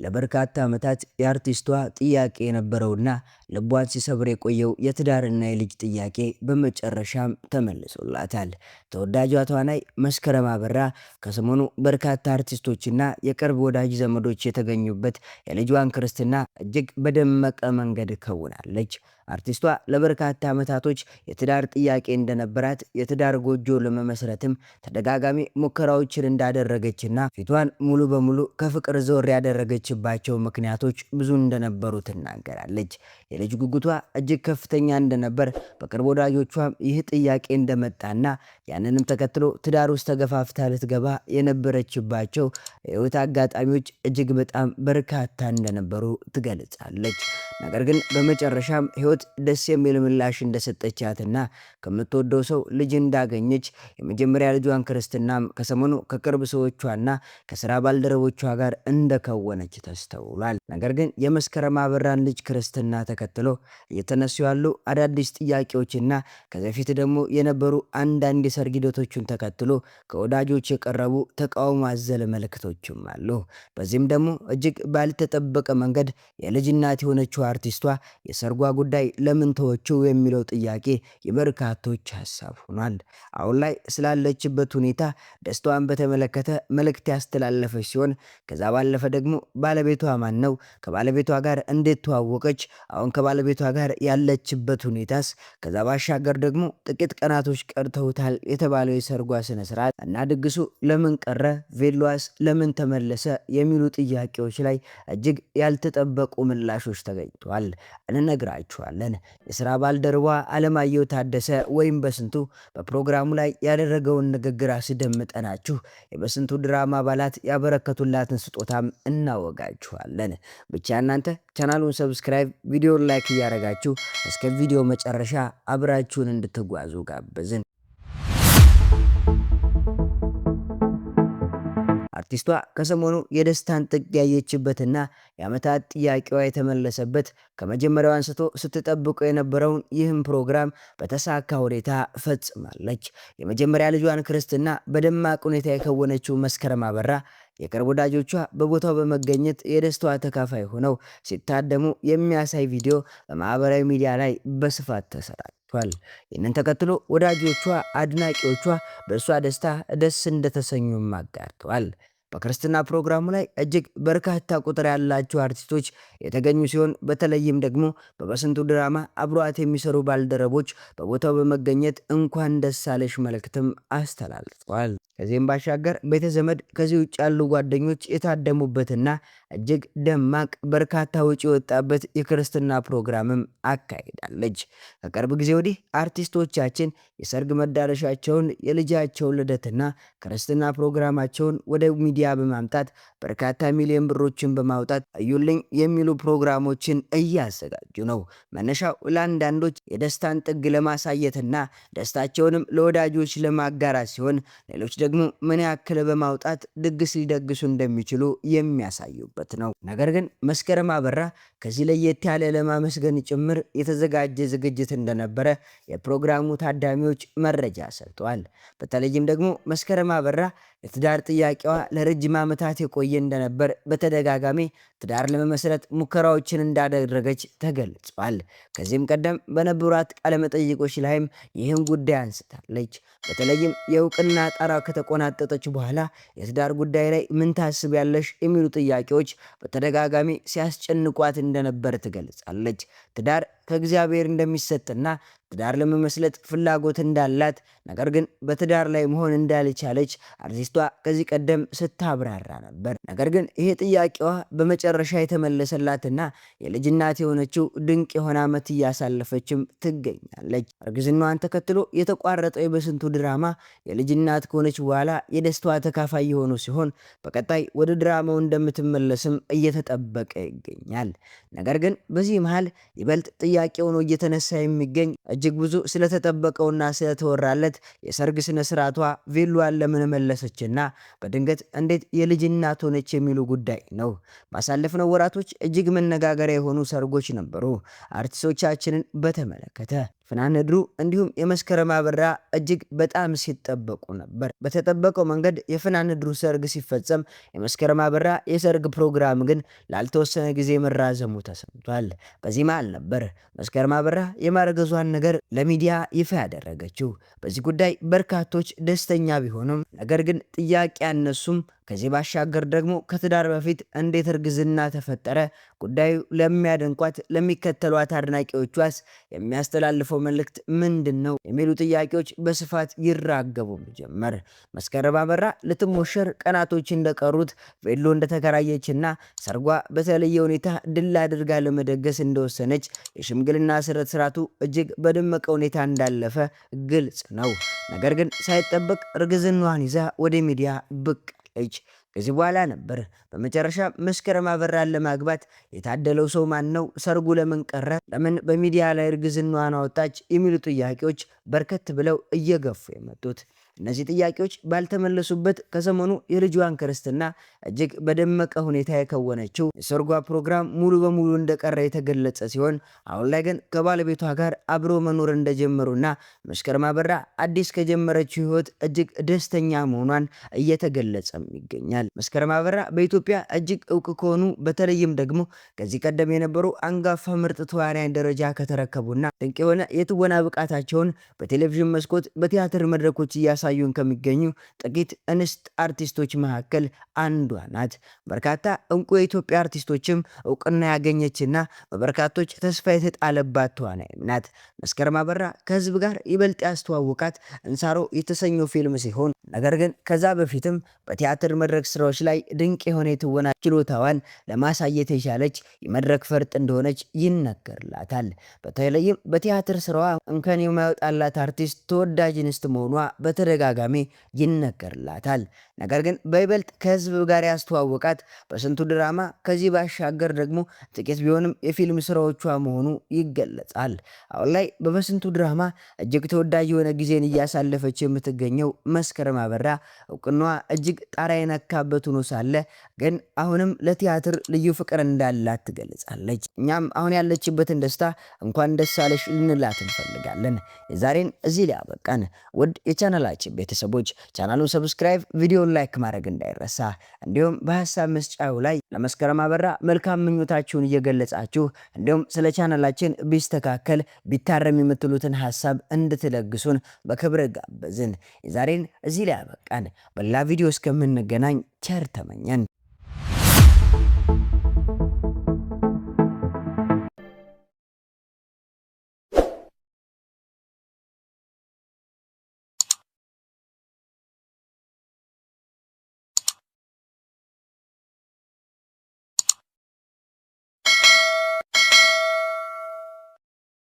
ለበርካታ ዓመታት የአርቲስቷ ጥያቄ የነበረውና ልቧን ሲሰብር የቆየው የትዳርና የልጅ ጥያቄ በመጨረሻም ተመልሶላታል። ተወዳጇ ተዋናይ መስከረም አበራ ከሰሞኑ በርካታ አርቲስቶችና የቅርብ ወዳጅ ዘመዶች የተገኙበት የልጇን ክርስትና እጅግ በደመቀ መንገድ ከውናለች። አርቲስቷ ለበርካታ ዓመታቶች የትዳር ጥያቄ እንደነበራት፣ የትዳር ጎጆ ለመመስረትም ተደጋጋሚ ሙከራዎችን እንዳደረገችና ፊቷን ሙሉ በሙሉ ከፍቅር ዞር ያደረገችባቸው ምክንያቶች ብዙ እንደነበሩ ትናገራለች። የልጅ ጉጉቷ እጅግ ከፍተኛ እንደነበር፣ በቅርብ ወዳጆቿም ይህ ጥያቄ እንደመጣና ያንንም ተከትሎ ትዳር ውስጥ ተገፋፍታ ልትገባ የነበረችባቸው የህይወት አጋጣሚዎች እጅግ በጣም በርካታ እንደነበሩ ትገልጻለች። ነገር ግን በመጨረሻም ህይወት ደስ የሚል ምላሽ እንደሰጠቻትና ከምትወደው ሰው ልጅ እንዳገኘች የመጀመሪያ ልጇን ክርስትናም ከሰሞኑ ከቅርብ ሰዎቿና ከስራ ባልደረቦቿ ጋር እንደከወነች ተስተውሏል። ነገር ግን የመስከረም አበራን ልጅ ክርስትና ተከትሎ እየተነሱ ያሉ አዳዲስ ጥያቄዎችና ከዚህ በፊት ደግሞ የነበሩ አንዳንድ የሰርግ ሂደቶችን ተከትሎ ከወዳጆች የቀረቡ ተቃውሞ አዘል መልእክቶችም አሉ። በዚህም ደግሞ እጅግ ባልተጠበቀ መንገድ የልጅ እናት የሆነችው አርቲስቷ የሰርጓ ጉዳይ ለምን ተወችው የሚለው ጥያቄ የበርካቶች ሀሳብ ሆኗል። አሁን ላይ ስላለችበት ሁኔታ ደስታዋን በተመለከተ መልእክት ያስተላለፈች ሲሆን ከዛ ባለፈ ደግሞ ባለቤቷ ማን ነው፣ ከባለቤቷ ጋር እንዴት ተዋወቀች፣ አሁን ከባለቤቷ ጋር ያለችበት ሁኔታስ፣ ከዛ ባሻገር ደግሞ ጥቂት ቀናቶች ቀርተውታል የተባለው የሰርጓ ስነ ስርዓት እና ድግሱ ለምን ቀረ፣ ቬሏስ ለምን ተመለሰ የሚሉ ጥያቄዎች ላይ እጅግ ያልተጠበቁ ምላሾች ተገኝተዋል። እንነግራችኋለን። የሥራ ባልደረባ አለማየሁ ታደሰ ወይም በስንቱ በፕሮግራሙ ላይ ያደረገውን ንግግር አስደምጠናችሁ የበስንቱ ድራማ አባላት ያበረከቱላትን ስጦታም እናወጋችኋለን። ብቻ እናንተ ቻናሉን ሰብስክራይብ፣ ቪዲዮን ላይክ እያደረጋችሁ እስከ ቪዲዮ መጨረሻ አብራችሁን እንድትጓዙ ጋበዝን። አርቲስቷ ከሰሞኑ የደስታን ጥግ ያየችበትና የዓመታት ጥያቄዋ የተመለሰበት ከመጀመሪያው አንስቶ ስትጠብቀው የነበረውን ይህም ፕሮግራም በተሳካ ሁኔታ ፈጽማለች። የመጀመሪያ ልጇን ክርስትና በደማቅ ሁኔታ የከወነችው መስከረም አበራ የቅርብ ወዳጆቿ በቦታው በመገኘት የደስታዋ ተካፋይ ሆነው ሲታደሙ የሚያሳይ ቪዲዮ በማህበራዊ ሚዲያ ላይ በስፋት ተሰራጭቷል። ይህንን ተከትሎ ወዳጆቿ፣ አድናቂዎቿ በእሷ ደስታ ደስ እንደተሰኙም አጋርተዋል። በክርስትና ፕሮግራሙ ላይ እጅግ በርካታ ቁጥር ያላቸው አርቲስቶች የተገኙ ሲሆን በተለይም ደግሞ በበስንቱ ድራማ አብሯት የሚሰሩ ባልደረቦች በቦታው በመገኘት እንኳን ደስ አለሽ መልእክትም አስተላልፈዋል። ከዚህም ባሻገር ቤተዘመድ ከዚህ ውጭ ያሉ ጓደኞች የታደሙበትና እጅግ ደማቅ በርካታ ወጪ የወጣበት የክርስትና ፕሮግራምም አካሂዳለች። ከቅርብ ጊዜ ወዲህ አርቲስቶቻችን የሰርግ መዳረሻቸውን የልጃቸውን ልደትና ክርስትና ፕሮግራማቸውን ወደ ሚዲያ በማምጣት በርካታ ሚሊዮን ብሮችን በማውጣት እዩልኝ የሚሉ ፕሮግራሞችን እያዘጋጁ ነው። መነሻው ለአንዳንዶች የደስታን ጥግ ለማሳየትና ደስታቸውንም ለወዳጆች ለማጋራት ሲሆን፣ ሌሎች ደግሞ ምን ያክል በማውጣት ድግስ ሊደግሱ እንደሚችሉ የሚያሳዩበት ነው። ነገር ግን መስከረም አበራ ከዚህ ለየት ያለ ለማመስገን ጭምር የተዘጋጀ ዝግጅት እንደነበረ የፕሮግራሙ ታዳሚዎች መረጃ ሰጥተዋል። በተለይም ደግሞ መስከረም አበራ የትዳር ጥያቄዋ ለረጅም ዓመታት የቆየ እንደነበር፣ በተደጋጋሚ ትዳር ለመመስረት ሙከራዎችን እንዳደረገች ተገልጿል። ከዚህም ቀደም በነበሯት ቃለመጠይቆች ላይም ይህን ጉዳይ አንስታለች። በተለይም የእውቅና ጣራ ከተቆናጠጠች በኋላ የትዳር ጉዳይ ላይ ምን ታስቢያለሽ የሚሉ ጥያቄዎች በተደጋጋሚ ሲያስጨንቋት እንደነበር ትገልጻለች። ትዳር ከእግዚአብሔር እንደሚሰጥና ትዳር ለመመስረት ፍላጎት እንዳላት፣ ነገር ግን በትዳር ላይ መሆን እንዳልቻለች አርቲስቷ ከዚህ ቀደም ስታብራራ ነበር። ነገር ግን ይሄ ጥያቄዋ በመጨረሻ የተመለሰላትና የልጅ እናት የሆነችው ድንቅ የሆነ ዓመት እያሳለፈችም ትገኛለች። እርግዝናዋን ተከትሎ የተቋረጠው የበስንቱ ድራማ የልጅ እናት ከሆነች በኋላ የደስታዋ ተካፋይ የሆኑ ሲሆን በቀጣይ ወደ ድራማው እንደምትመለስም እየተጠበቀ ይገኛል። ነገር ግን በዚህ መሃል ይበልጥ ጥያቄ ሆኖ እየተነሳ የሚገኝ እጅግ ብዙ ስለተጠበቀውና ስለተወራለት የሰርግ ስነ ስርዓቷ ቬሏን ለምን መለሰችና በድንገት እንዴት የልጅ እናት ሆነች የሚሉ ጉዳይ ነው። ባሳለፍነው ወራቶች እጅግ መነጋገሪያ የሆኑ ሰርጎች ነበሩ። አርቲስቶቻችንን በተመለከተ ፍናንድሩ እንዲሁም የመስከረም አበራ እጅግ በጣም ሲጠበቁ ነበር። በተጠበቀው መንገድ የፍናንድሩ ሰርግ ሲፈጸም የመስከረም አበራ የሰርግ ፕሮግራም ግን ላልተወሰነ ጊዜ መራዘሙ ተሰምቷል። በዚህ መሃል ነበር መስከረም አበራ የማረገዟን ነገር ለሚዲያ ይፋ ያደረገችው። በዚህ ጉዳይ በርካቶች ደስተኛ ቢሆኑም ነገር ግን ጥያቄ ያነሱም ከዚህ ባሻገር ደግሞ ከትዳር በፊት እንዴት እርግዝና ተፈጠረ? ጉዳዩ ለሚያደንቋት ለሚከተሏት አድናቂዎቿስ የሚያስተላልፈው መልእክት ምንድን ነው? የሚሉ ጥያቄዎች በስፋት ይራገቡም ጀመር። መስከረም አበራ ልትሞሸር ቀናቶች እንደቀሩት ቬሎ እንደተከራየችና ሰርጓ በተለየ ሁኔታ ድል አድርጋ ለመደገስ እንደወሰነች የሽምግልና ስርዓቱ እጅግ በደመቀ ሁኔታ እንዳለፈ ግልጽ ነው። ነገር ግን ሳይጠበቅ እርግዝናዋን ይዛ ወደ ሚዲያ ብቅ አለች። ከዚህ በኋላ ነበር በመጨረሻ መስከረም አበራን ለማግባት የታደለው ሰው ማን ነው? ሰርጉ ለምን ቀረ? ለምን በሚዲያ ላይ እርግዝናዋን አወጣች? የሚሉ ጥያቄዎች በርከት ብለው እየገፉ የመጡት እነዚህ ጥያቄዎች ባልተመለሱበት ከሰሞኑ የልጇን ክርስትና እጅግ በደመቀ ሁኔታ የከወነችው የሰርጓ ፕሮግራም ሙሉ በሙሉ እንደቀረ የተገለጸ ሲሆን አሁን ላይ ግን ከባለቤቷ ጋር አብሮ መኖር እንደጀመሩና መስከረም አበራ አዲስ ከጀመረችው ሕይወት እጅግ ደስተኛ መሆኗን እየተገለጸም ይገኛል። መስከረም አበራ በኢትዮጵያ እጅግ እውቅ ከሆኑ በተለይም ደግሞ ከዚህ ቀደም የነበሩ አንጋፋ ምርጥ ተዋናያን ደረጃ ከተረከቡና ድንቅ የሆነ የትወና ብቃታቸውን በቴሌቪዥን መስኮት በቲያትር መድረኮች እያሳዩን ከሚገኙ ጥቂት እንስት አርቲስቶች መካከል አንዷ ናት። በርካታ እንቁ የኢትዮጵያ አርቲስቶችም እውቅና ያገኘችና በበርካቶች ተስፋ የተጣለባት ተዋናይም ናት። መስከረም አበራ ከህዝብ ጋር ይበልጥ ያስተዋወቃት እንሳሮ የተሰኘው ፊልም ሲሆን ነገር ግን ከዛ በፊትም በቲያትር መድረክ ስራዎች ላይ ድንቅ የሆነ የትወና ችሎታዋን ለማሳየት የቻለች የመድረክ ፈርጥ እንደሆነች ይነገርላታል። በተለይም በቲያትር ስራዋ እንከን የማይወጣላት አርቲስት ተወዳጅ እንስት መሆኗ በተደጋጋሚ ይነገርላታል። ነገር ግን በይበልጥ ከህዝብ ጋር ያስተዋወቃት በስንቱ ድራማ ከዚህ ባሻገር ደግሞ ጥቂት ቢሆንም የፊልም ስራዎቿ መሆኑ ይገለጻል። አሁን ላይ በበስንቱ ድራማ እጅግ ተወዳጅ የሆነ ጊዜን እያሳለፈች የምትገኘው መስከረም አበራ እውቅናዋ እጅግ ጣራ የነካበት ሆኖ ሳለ ግን አሁንም ለቲያትር ልዩ ፍቅር እንዳላት ትገልጻለች። እኛም አሁን ያለችበትን ደስታ እንኳን ደስ አለሽ ልንላት እንፈልጋለን። የዛሬን እዚህ ላይ አበቃን። ውድ የቻናላችን ቤተሰቦች ቻናሉን ሰብስክራይብ፣ ቪዲዮን ላይክ ማድረግ እንዳይረሳ፣ እንዲሁም በሀሳብ መስጫው ላይ ለመስከረም አበራ መልካም ምኞታችሁን እየገለጻችሁ እንዲሁም ስለ ቻናላችን ቢስተካከል ቢታረም የምትሉትን ሀሳብ እንድትለግሱን በክብር ጋበዝን። የዛሬን እዚህ ላይ አበቃን። በሌላ ቪዲዮ እስከምንገናኝ ቸር ተመኘን።